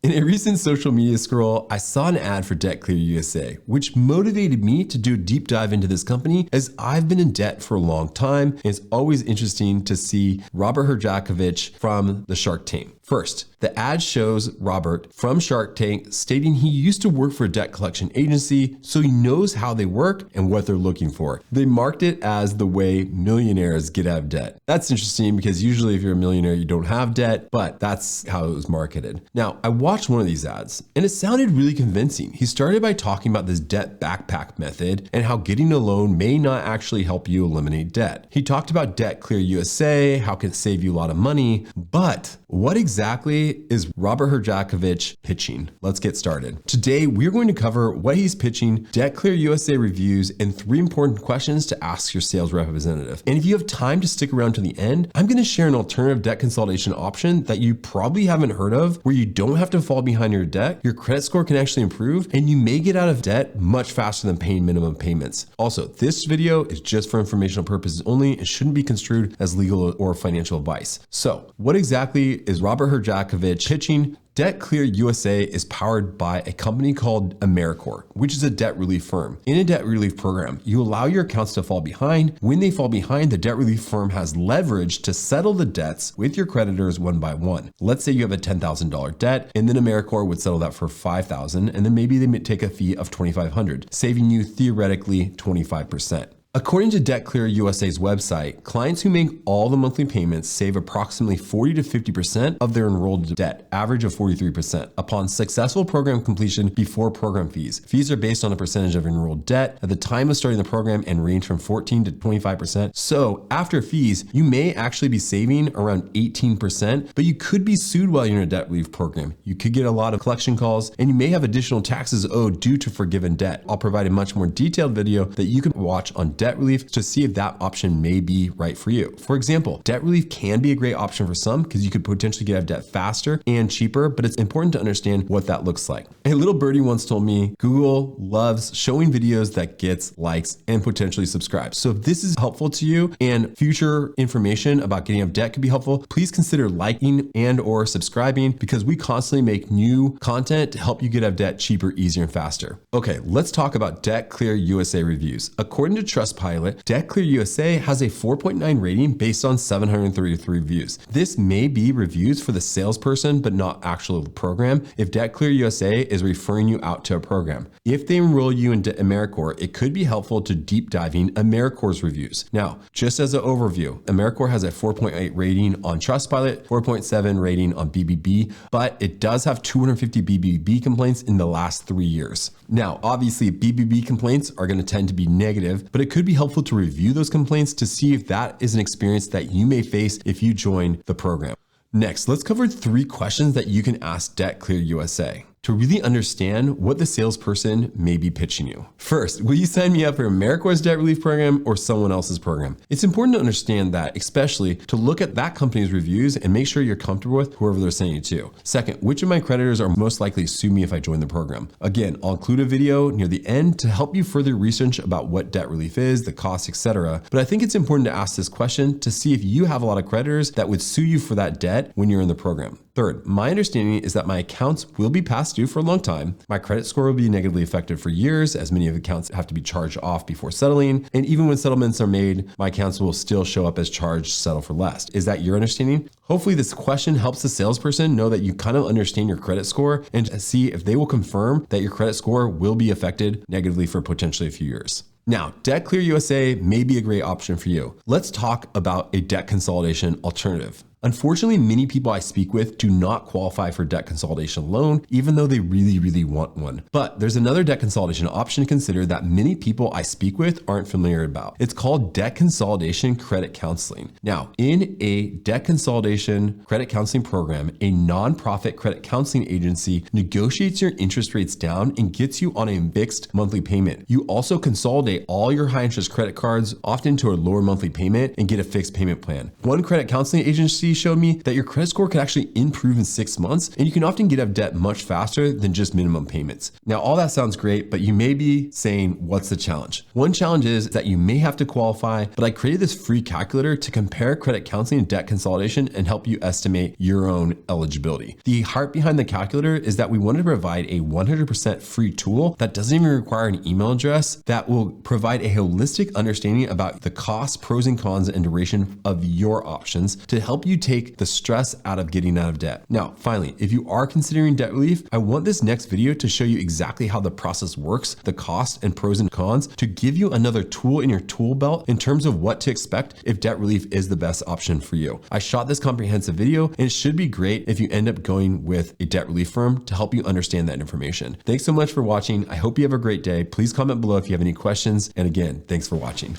In a recent social media scroll, I saw an ad for Debt Clear USA, which motivated me to do a deep dive into this company as I've been in debt for a long time. And it's always interesting to see Robert Herjavec from the Shark Tank. First, the ad shows Robert from Shark Tank stating he used to work for a debt collection agency, so he knows how they work and what they're looking for. They marked it as the way millionaires get out of debt. That's interesting because usually if you're a millionaire, you don't have debt, but that's how it was marketed. Now, I watched one of these ads and it sounded really convincing. He started by talking about this debt backpack method and how getting a loan may not actually help you eliminate debt. He talked about Debt Clear USA, how it can save you a lot of money, but what exactly is Robert Herjavec pitching? Let's get started. Today, we're going to cover what he's pitching, Debt Clear USA reviews, and 3 important questions to ask your sales representative. And if you have time to stick around to the end, I'm going to share an alternative debt consolidation option that you probably haven't heard of, where you don't have to fall behind your debt, your credit score can actually improve, and you may get out of debt much faster than paying minimum payments. Also, this video is just for informational purposes only. It shouldn't be construed as legal or financial advice. So, what exactly is Robert Herjavec pitching? Debt Clear USA is powered by a company called AmeriCorps, which is a debt relief firm. In a debt relief program, you allow your accounts to fall behind. When they fall behind, the debt relief firm has leverage to settle the debts with your creditors one by one. Let's say you have a $10,000 debt, and then AmeriCorps would settle that for $5,000, and then maybe they may take a fee of $2,500, saving you theoretically 25%. According to Debt Clear USA's website, clients who make all the monthly payments save approximately 40 to 50% of their enrolled debt, average of 43%, upon successful program completion before program fees. Fees are based on a percentage of enrolled debt at the time of starting the program and range from 14 to 25%. So after fees, you may actually be saving around 18%, but you could be sued while you're in a debt relief program. You could get a lot of collection calls, and you may have additional taxes owed due to forgiven debt. I'll provide a much more detailed video that you can watch on debt relief to see if that option may be right for you. For example, debt relief can be a great option for some because you could potentially get out of debt faster and cheaper, but it's important to understand what that looks like. A little birdie once told me, Google loves showing videos that gets likes and potentially subscribes. So if this is helpful to you and future information about getting out of debt could be helpful, please consider liking and or subscribing because we constantly make new content to help you get out of debt cheaper, easier, and faster. Okay, let's talk about Debt Clear USA reviews. According to Trustpilot, Debt Clear USA has a 4.9 rating based on 733 reviews. This may be reviews for the salesperson, but not actual program if Debt Clear USA is referring you out to a program. If they enroll you in AmeriCorps, it could be helpful to deep diving AmeriCorps' reviews. Now, just as an overview, AmeriCorps has a 4.8 rating on Trustpilot, 4.7 rating on BBB, but it does have 250 BBB complaints in the last 3 years. Now, obviously, BBB complaints are going to tend to be negative, but it could be helpful to review those complaints to see if that is an experience that you may face if you join the program. Next, let's cover 3 questions that you can ask Debt Clear USA to really understand what the salesperson may be pitching you. First, will you sign me up for AmeriCorps' debt relief program or someone else's program? It's important to understand that, especially to look at that company's reviews and make sure you're comfortable with whoever they're sending you to. Second, which of my creditors are most likely to sue me if I join the program? Again, I'll include a video near the end to help you further research about what debt relief is, the costs, etc. But I think it's important to ask this question to see if you have a lot of creditors that would sue you for that debt when you're in the program. Third, my understanding is that my accounts will be past due for a long time. My credit score will be negatively affected for years as many of the accounts have to be charged off before settling. And even when settlements are made, my accounts will still show up as charged, settle for less. Is that your understanding? Hopefully this question helps the salesperson know that you kind of understand your credit score and see if they will confirm that your credit score will be affected negatively for potentially a few years. Now, Debt Clear USA may be a great option for you. Let's talk about a debt consolidation alternative. Unfortunately, many people I speak with do not qualify for debt consolidation loan, even though they really want one. But there's another debt consolidation option to consider that many people I speak with aren't familiar about. It's called debt consolidation credit counseling. Now, in a debt consolidation credit counseling program, a nonprofit credit counseling agency negotiates your interest rates down and gets you on a fixed monthly payment. You also consolidate all your high interest credit cards, often to a lower monthly payment, and get a fixed payment plan. One credit counseling agency PwC showed me that your credit score could actually improve in 6 months, and you can often get out of debt much faster than just minimum payments. Now, all that sounds great, but you may be saying, what's the challenge? One challenge is that you may have to qualify, but I created this free calculator to compare credit counseling and debt consolidation and help you estimate your own eligibility. The heart behind the calculator is that we wanted to provide a 100% free tool that doesn't even require an email address, that will provide a holistic understanding about the costs, pros and cons, and duration of your options to help you take the stress out of getting out of debt. Now, finally, if you are considering debt relief, I want this next video to show you exactly how the process works, the cost and pros and cons, to give you another tool in your tool belt in terms of what to expect if debt relief is the best option for you. I shot this comprehensive video, and it should be great if you end up going with a debt relief firm to help you understand that information. Thanks so much for watching. I hope you have a great day. Please comment below if you have any questions. And again, thanks for watching.